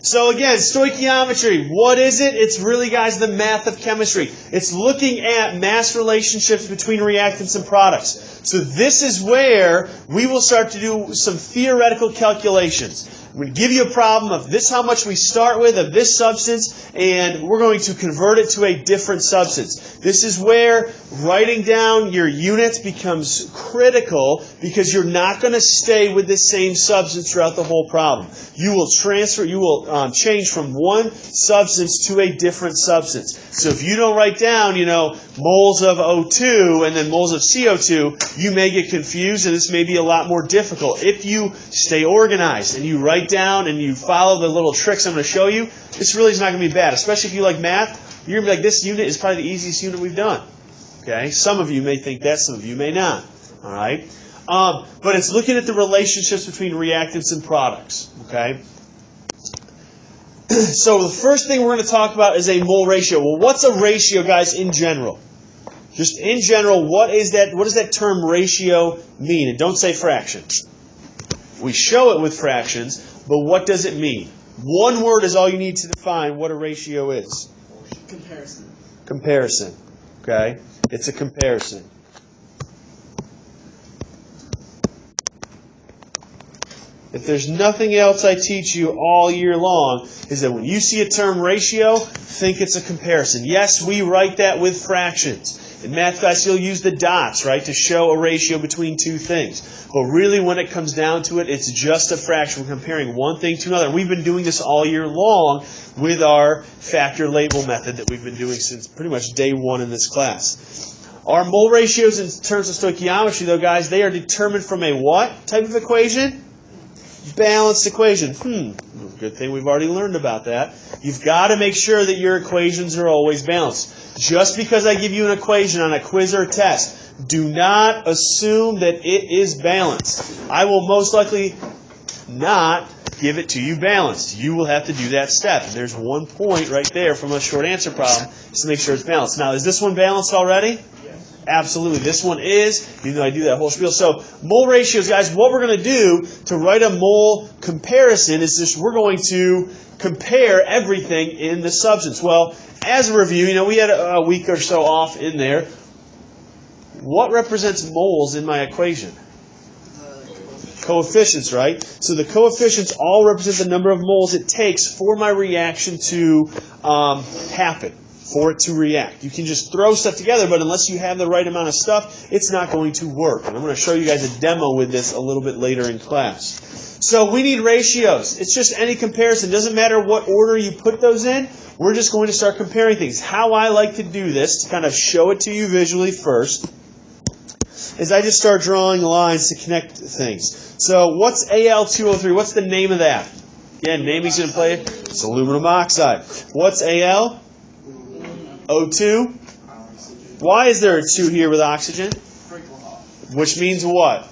So again, stoichiometry, what is it? It's really, guys, the math of chemistry. It's looking at mass relationships between reactants and products. So this is where we will start to do some theoretical calculations. We give you a problem of this how much we start with of this substance, and we're going to convert it to a different substance. This is where writing down your units becomes critical, because you're not going to stay with the same substance throughout the whole problem. You will change from one substance to a different substance. So if you don't write down, moles of O2 and then moles of CO2, you may get confused, and this may be a lot more difficult. If you stay organized and you write down and you follow the little tricks I'm going to show you, this really is not going to be bad. Especially if you like math, you're going to be like, this unit is probably the easiest unit we've done. Okay? Some of you may think that, some of you may not. All right? But it's looking at the relationships between reactants and products. Okay? So the first thing we're going to talk about is a mole ratio. Well, what's a ratio, guys, in general? Just in general, what does that term ratio mean? And don't say fraction. We show it with fractions, but what does it mean? One word is all you need to define what a ratio is. Comparison. Comparison. Okay? It's a comparison. If there's nothing else I teach you all year long, is that when you see a term ratio, think it's a comparison. Yes, we write that with fractions. In math class, you'll use the dots, right, to show a ratio between two things. But really, when it comes down to it, it's just a fraction. We're comparing one thing to another. And we've been doing this all year long with our factor label method that we've been doing since pretty much day one in this class. Our mole ratios in terms of stoichiometry, though, guys, they are determined from a what type of equation? Balanced equation. Good thing we've already learned about that. You've got to make sure that your equations are always balanced. Just because I give you an equation on a quiz or test, do not assume that it is balanced. I will most likely not give it to you balanced. You will have to do that step. And there's one point right there from a short answer problem, is to make sure it's balanced. Now, is this one balanced already? Absolutely. This one is, even though I do that whole spiel. So, mole ratios, guys, what we're going to do to write a mole comparison is just we're going to compare everything in the substance. Well, as a review, we had a week or so off in there. What represents moles in my equation? Coefficients, right? So the coefficients all represent the number of moles it takes for my reaction to happen. For it to react. You can just throw stuff together, but unless you have the right amount of stuff, it's not going to work. And I'm going to show you guys a demo with this a little bit later in class. So we need ratios. It's just any comparison. It doesn't matter what order you put those in. We're just going to start comparing things. How I like to do this, to kind of show it to you visually first, is I just start drawing lines to connect things. So what's Al2O3? What's the name of that? Again, naming's going to play it. It's aluminum oxide. What's Al? O2? Why is there a 2 here with oxygen? Which means what?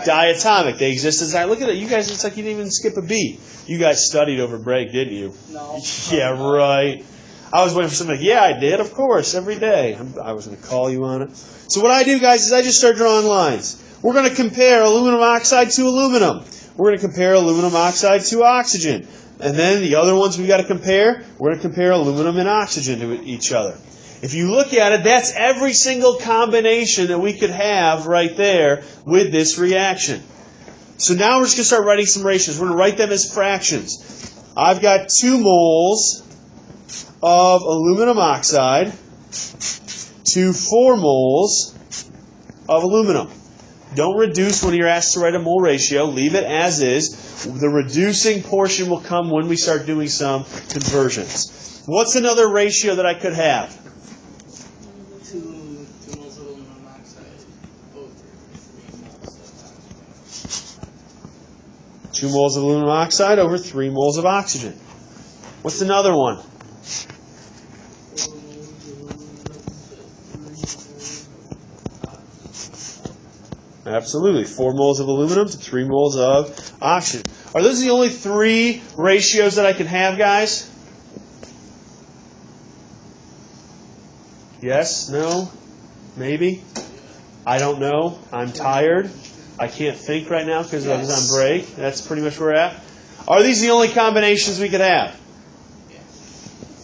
Diatomic. They exist as look at it. You guys, it's like you didn't even skip a beat. You guys studied over break, didn't you? No. Yeah, right. I was waiting for somebody. Yeah, I did, of course, every day. I was going to call you on it. So what I do, guys, is I just start drawing lines. We're going to compare aluminum oxide to aluminum. We're going to compare aluminum oxide to oxygen. And then the other ones we've got to compare, we're going to compare aluminum and oxygen to each other. If you look at it, that's every single combination that we could have right there with this reaction. So now we're just going to start writing some ratios. We're going to write them as fractions. I've got 2 moles of aluminum oxide to 4 moles of aluminum. Don't reduce when you're asked to write a mole ratio. Leave it as is. The reducing portion will come when we start doing some conversions. What's another ratio that I could have? 2 moles of aluminum oxide over 3 moles. 2 moles of aluminum oxide over 3 moles of oxygen. What's another one? Absolutely. 4 moles of aluminum to 3 moles of oxygen. Are those the only 3 ratios that I can have, guys? Yes? No? Maybe? I don't know. I'm tired. I can't think right now because I was on break. That's pretty much where we're at. Are these the only combinations we could have? Yeah.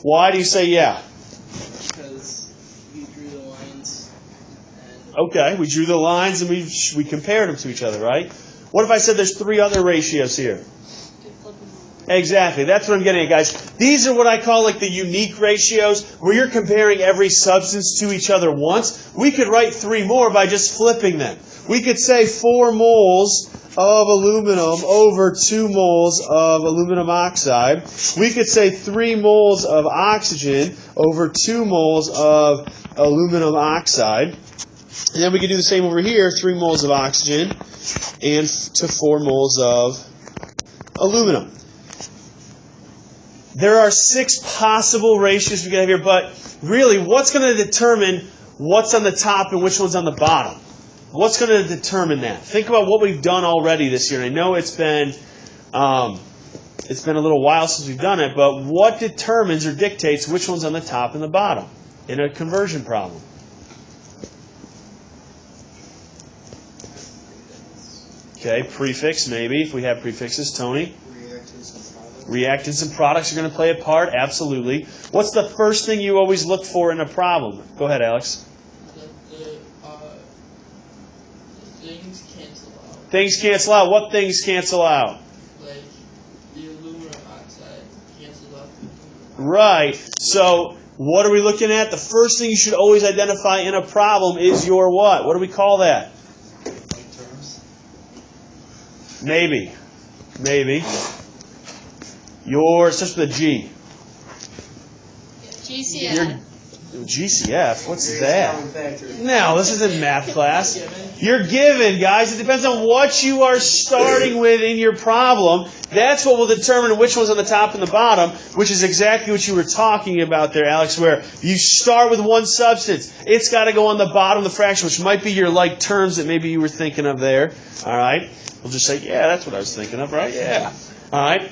Why do you say yeah? Because we drew the lines and Okay, we drew the lines and we compared them to each other, right? What if I said there's 3 other ratios here? Exactly. That's what I'm getting at, guys. These are what I call like the unique ratios, where you're comparing every substance to each other once. We could write 3 more by just flipping them. We could say 4 moles of aluminum over 2 moles of aluminum oxide. We could say 3 moles of oxygen over 2 moles of aluminum oxide. And then we could do the same over here, 3 moles of oxygen and to 4 moles of aluminum. There are 6 possible ratios we can have here, but really, what's going to determine what's on the top and which one's on the bottom? What's going to determine that? Think about what we've done already this year. And I know it's been a little while since we've done it, but what determines or dictates which one's on the top and the bottom in a conversion problem? Okay, prefix maybe, if we have prefixes. Tony? Reactants and products are going to play a part, absolutely. What's the first thing you always look for in a problem? Go ahead, Alex. the things cancel out. Things cancel out. What things cancel out? Like the aluminum oxide cancels out. Right. So what are we looking at? The first thing you should always identify in a problem is your what? What do we call that? Terms. Maybe. Your, starts with a G. GCF. GCF? What's that? No, this isn't math class. You're given, guys. It depends on what you are starting with in your problem. That's what will determine which one's on the top and the bottom, which is exactly what you were talking about there, Alex, where you start with one substance. It's got to go on the bottom of the fraction, which might be your like terms that maybe you were thinking of there. All right? We'll just say, yeah, that's what I was thinking of, right? Yeah. All right?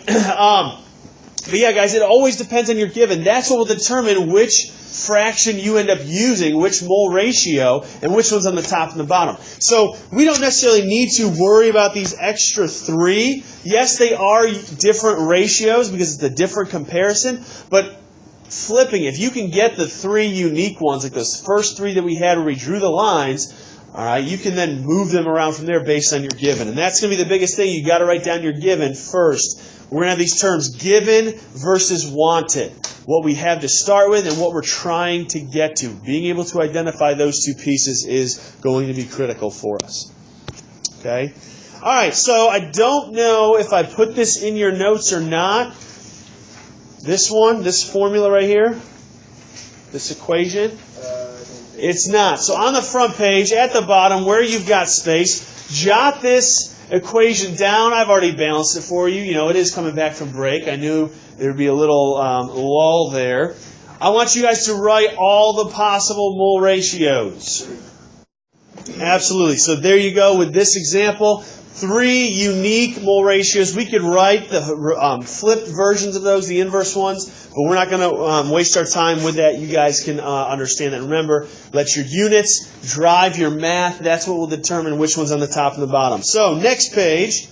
But yeah, guys, it always depends on your given. That's what will determine which fraction you end up using, which mole ratio, and which one's on the top and the bottom. So we don't necessarily need to worry about these extra 3. Yes, they are different ratios because it's a different comparison, but flipping, if you can get the 3 unique ones, like those first 3 that we had where we drew the lines, all right, you can then move them around from there based on your given. And that's going to be the biggest thing. You've got to write down your given first. We're going to have these terms, given versus wanted. What we have to start with and what we're trying to get to. Being able to identify those 2 pieces is going to be critical for us. Okay? All right, so I don't know if I put this in your notes or not. This one, this formula right here, this equation. It's not. So on the front page, at the bottom, where you've got space, jot this equation down. I've already balanced it for you. You know, it is coming back from break. I knew there would be a little lull there. I want you guys to write all the possible mole ratios. Absolutely. So there you go with this example. 3 unique mole ratios. We could write the flipped versions of those, the inverse ones, but we're not going to waste our time with that. You guys can understand that. Remember, let your units drive your math. That's what will determine which one's on the top and the bottom. So, next page.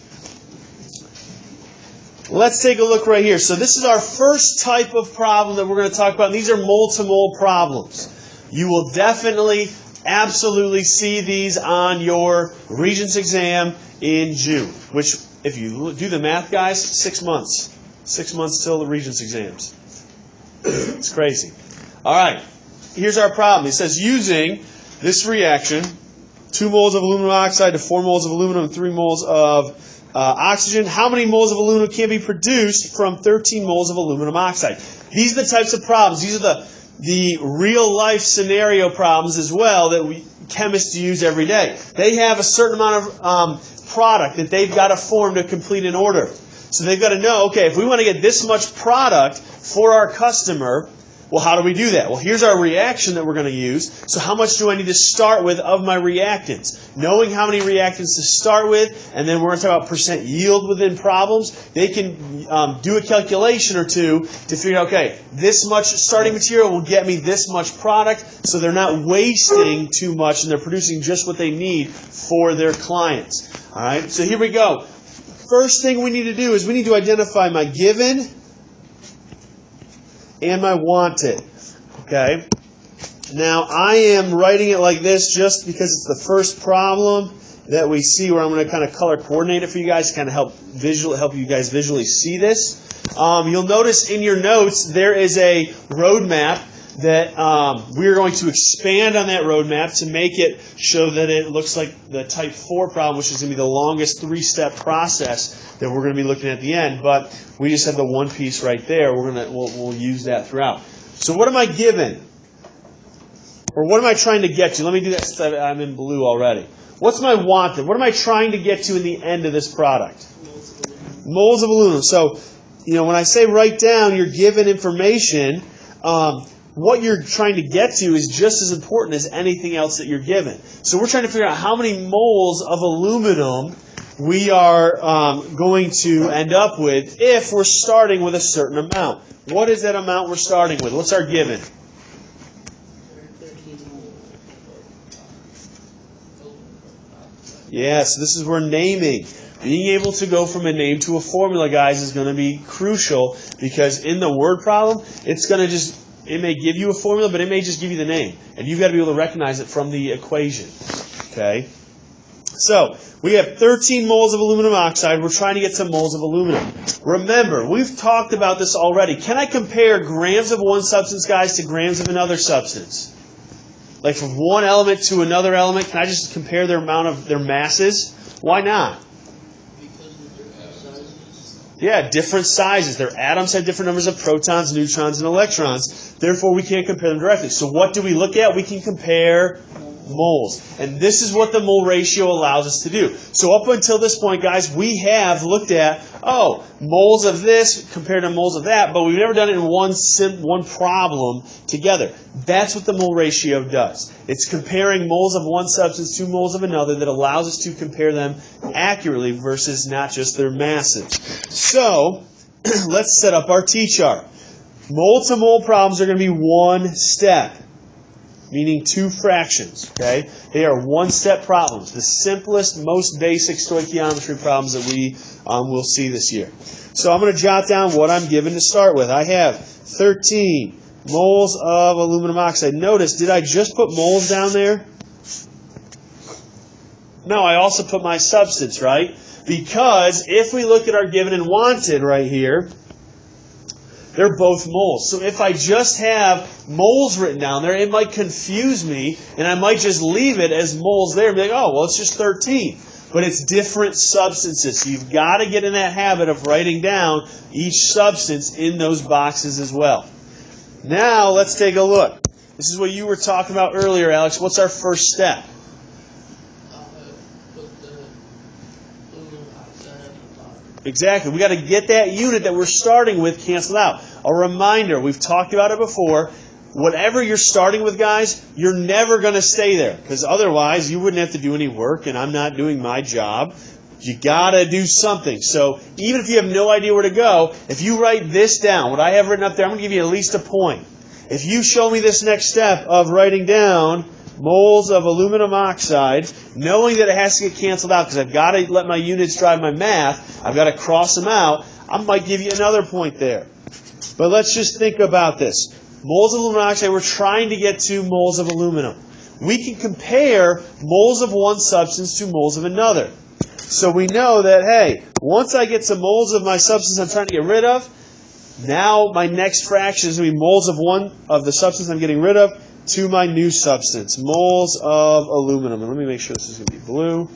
Let's take a look right here. So this is our first type of problem that we're going to talk about. And these are mole-to-mole problems. You will definitely, absolutely see these on your Regents exam in June, which, if you do the math, guys, 6 months. 6 months till the Regents exams. It's crazy. All right, here's our problem. It says using this reaction, 2 moles of aluminum oxide to 4 moles of aluminum and 3 moles of oxygen, how many moles of aluminum can be produced from 13 moles of aluminum oxide? These are the types of problems. These are the real-life scenario problems as well that chemists use every day. They have a certain amount of product that they've got to form to complete an order. So they've got to know, okay, if we want to get this much product for our customer, well, how do we do that? Well, here's our reaction that we're going to use. So how much do I need to start with of my reactants? Knowing how many reactants to start with, and then we're going to talk about percent yield within problems. They can do a calculation or two to figure out, okay, this much starting material will get me this much product, so they're not wasting too much and they're producing just what they need for their clients. All right, so here we go. first thing we need to do is we need to identify my given and my wanted. Okay? Now, I am writing it like this just because it's the first problem that we see, where I'm going to kind of color coordinate it for you guys to kind of help you guys visually see this. You'll notice in your notes there is a roadmap that we're going to expand on that roadmap to make it show that it looks like the type 4 problem, which is going to be the longest 3-step process that we're going to be looking at the end. But we just have the one piece right there. We'll use that throughout. So what am I given? Or what am I trying to get to? Let me do that since I'm in blue already. What's my wanted? What am I trying to get to in the end of this product? Moles of aluminum. So, when I say write down your given information, what you're trying to get to is just as important as anything else that you're given. So we're trying to figure out how many moles of aluminum we are going to end up with if we're starting with a certain amount. What is that amount we're starting with? What's our given? Yes, this is where naming, being able to go from a name to a formula, guys, is going to be crucial, because in the word problem, it may give you a formula, but it may just give you the name. And you've got to be able to recognize it from the equation. Okay? So, we have 13 moles of aluminum oxide. We're trying to get some moles of aluminum. Remember, we've talked about this already. Can I compare grams of one substance, guys, to grams of another substance? Like from one element to another element, can I just compare their amount of their masses? Why not? Because of different sizes. Yeah, different sizes. Their atoms have different numbers of protons, neutrons, and electrons. Therefore, we can't compare them directly. So what do we look at? We can compare moles. And this is what the mole ratio allows us to do. So up until this point, guys, we have looked at, moles of this compared to moles of that, but we've never done it in one problem together. That's what the mole ratio does. It's comparing moles of one substance to moles of another that allows us to compare them accurately versus not just their masses. So, let's set up our T-chart. Mole-to-mole problems are going to be one step, meaning two fractions. Okay? They are one-step problems, the simplest, most basic stoichiometry problems that we will see this year. So I'm going to jot down what I'm given to start with. I have 13 moles of aluminum oxide. Notice, did I just put moles down there? No, I also put my substance, right? Because if we look at our given and wanted right here, they're both moles. So if I just have moles written down there, it might confuse me, and I might just leave it as moles there and be like, it's just 13. But it's different substances. So you've got to get in that habit of writing down each substance in those boxes as well. Now, let's take a look. This is what you were talking about earlier, Alex. What's our first step? Put the aluminum oxide at the top. Exactly. We've got to get that unit that we're starting with canceled out. A reminder, we've talked about it before. Whatever you're starting with, guys, you're never going to stay there, because otherwise you wouldn't have to do any work, and I'm not doing my job. You got to do something. So even if you have no idea where to go, if you write this down, what I have written up there, I'm going to give you at least a point. If you show me this next step of writing down moles of aluminum oxide, knowing that it has to get canceled out because I've got to let my units drive my math, I've got to cross them out, I might give you another point there. But let's just think about this. Moles of aluminum oxide, we're trying to get to moles of aluminum. We can compare moles of one substance to moles of another. So we know that, hey, once I get some moles of my substance I'm trying to get rid of, now my next fraction is going to be moles of one of the substance I'm getting rid of to my new substance, moles of aluminum. And let me make sure this is going to be blue.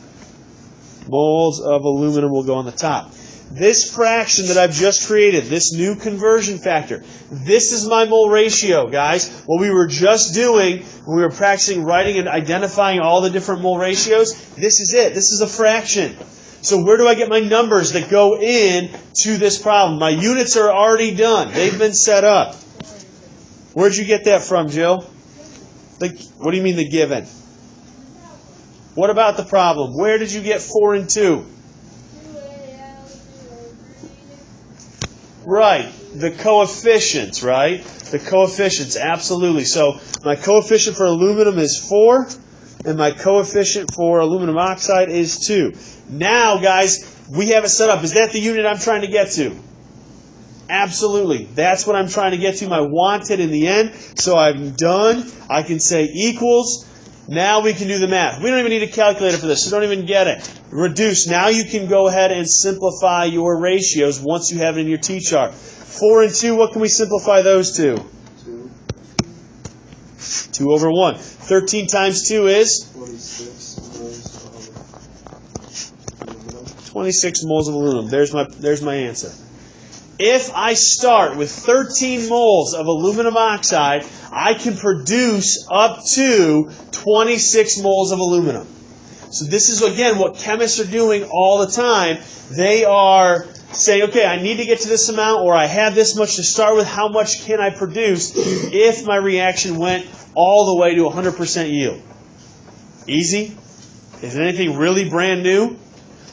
Moles of aluminum will go on the top. This fraction that I've just created, this new conversion factor, this is my mole ratio, guys. What we were just doing when we were practicing writing and identifying all the different mole ratios, this is it. This is a fraction. So where do I get my numbers that go in to this problem? My units are already done. They've been set up. Where'd you get that from, Jill? What do you mean the given? What about the problem? Where did you get 4 and 2? Right, the coefficients, right? The coefficients, absolutely. So my coefficient for aluminum is 4, and my coefficient for aluminum oxide is 2. Now, guys, We have it set up. Is that the unit I'm trying to get to? Absolutely. That's what I'm trying to get to, my wanted in the end. So I'm done. I can say equals. Now we can do the math. We don't even need a calculator for this, so don't even get it. Reduce. Now you can go ahead and simplify your ratios once you have it in your T-chart. 4 and 2, what can we simplify those to? 2 over 1. 13 times 2 is? 26 moles of aluminum. There's my answer. If I start with 13 moles of aluminum oxide, I can produce up to 26 moles of aluminum. So this is, again, what chemists are doing all the time. They are saying, okay, I need to get to this amount, or I have this much to start with. How much can I produce if my reaction went all the way to 100% yield? Easy? Is it anything really brand new?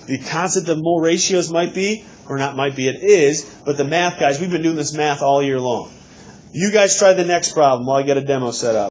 The concept of mole ratios might be, or not might be, it is, but the math guys, we've been doing this math all year long. You guys try the next problem while I get a demo set up.